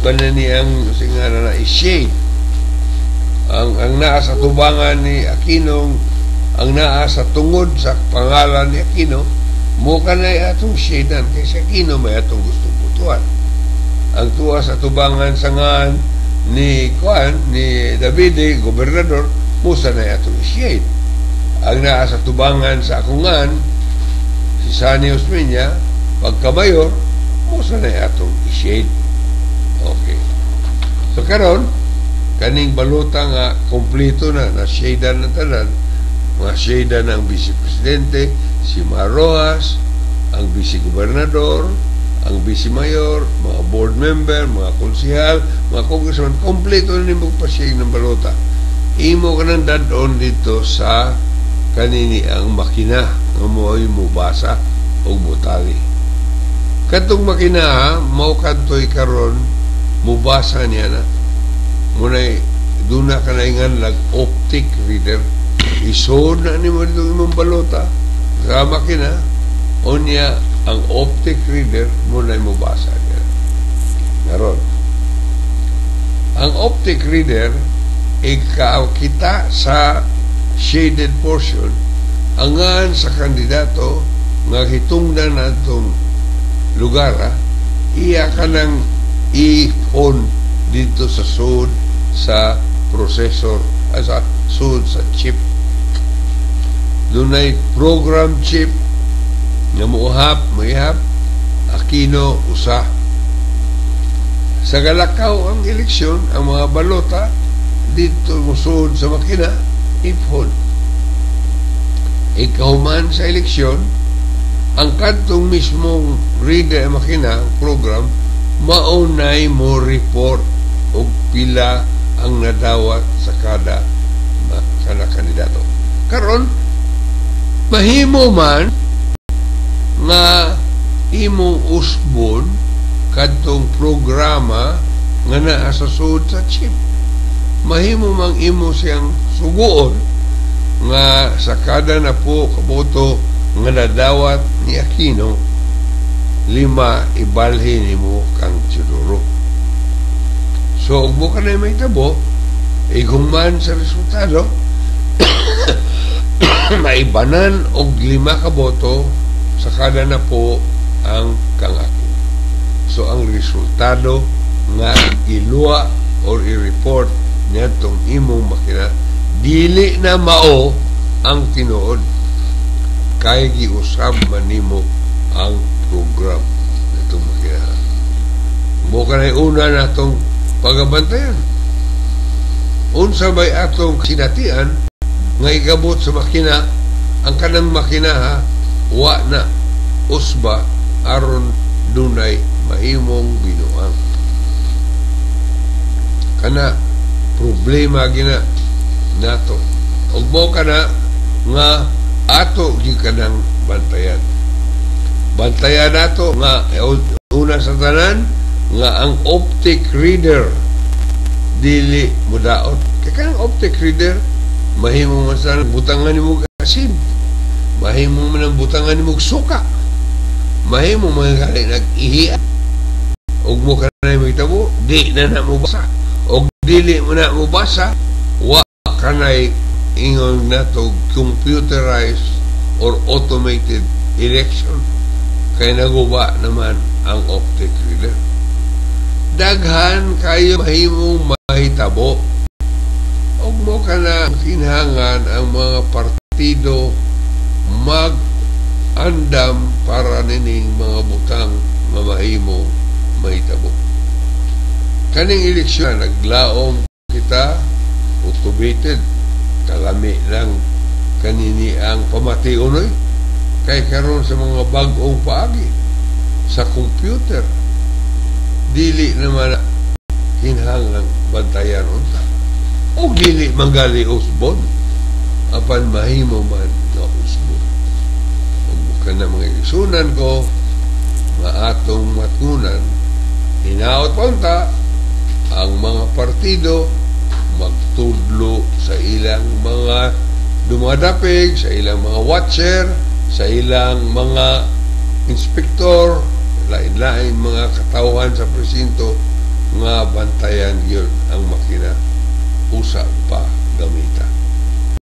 kananiyang singana na i-shade ang naa sa tubangan ni Aquino, ang naa sa tungod sa pangalan ni Aquino, mo kanay atong shadean kay si Aquino may atong gustong putuan. Ang tuwa sa tubangan sa ngan ni Davide, gobernador, mo sanay atong i-shade. Ang naa sa tubangan sa akungan si Sani Osmeña, pagka-mayor, mo sanay atong i-shade. Okay. So karon kaning balota nga kompleto na shadean na tanan, mga shadean ng vice-presidente, si Maroas, ang vice-gobernador, ang vice-mayor, mga board member, mga konsihal, mga congressman, kompleto na nimo pa-shade ng balota. Imo ka nang dadon dito sa kanini ang makina nga mo'y mubasa o mutali. Katong makina, mao kadtoy karon mubasa niya na muna'y doon na kanaingan lag optic reader, isod na ni mo dito imong balota sa makina, o niya ang optic reader muna'y mubasa niya naron. Ang optic reader kita sa shaded portion angan sa kandidato nga hitungdan natong lugar, iya ka nang i-on dito sa sud sa processor, sa sud sa chip. Dunay program chip nga mayhap Aquino usa. Sa galakaw ang eleksyon, ang mga balota dito musud sa makina i-on. Ikahuman sa eleksyon, ang kantong mismong reader makina program maunay mo report og pila ang nadawat sa kada kandidato. Karon mahimo man nga imong usbon kadtong programa nga naa sa sud sa chip. Mahimo mang imo siyang suguon nga sa kada na po kaboto nga nadawat ni Aquino, 5 ibalhin nimo kang Teodoro. So, ug mo ka na may tabo, igungman sa resultado, maibanan og 5 ka boto sa kada na po ang kang Aquino. So, ang resultado nga ilua or i-report nitong imong makina, dili na mao ang tinuod. Kaya giusab man nimo ang program nitong makina. Mo ka na una natong pagabantayan. Unsa bay atong sinatian nga igabot sa makina, ang kanang makina wa na usba aron dunay mahimong binuang. Kana problema gina nato. Og mo kana nga ato gi kanang bantayan. Bantayan nato nga una sa tanan nga ang optic reader dili mudaot. Kaya kanang optic reader mahimo man sa butangan nimo asin, mahimo man ang butangan nimo suka, mahimo man gali nag-ihi og mo kanay mahitabo di na mo basa, og dili mo na mo basa wa kanay ingon nato computerized or automated election kay naguba naman ang optic reader. Daghan kayo mahimong mahitabo og mo kana kinhangan ang mga partido mag-andam para nining mga butang nga mahimo mahitabo. Kaning eleksyon naglaom kita automated, kalami lang kanini ang pamatiunoy kay karon sa mga bag-ong paagi sa computer dili naman kinahanglan bantayan unta o dili manggali usbon apan mahimo man na usbon. Ug bukan na mga isunan ko maatong matunan hinaot punta ang mga partido magtudlo sa ilang mga dumadapig, sa ilang mga watcher, sa ilang mga inspektor, lain-lain mga katawhan sa presinto nga bantayan yun ang makina usap pa gamita.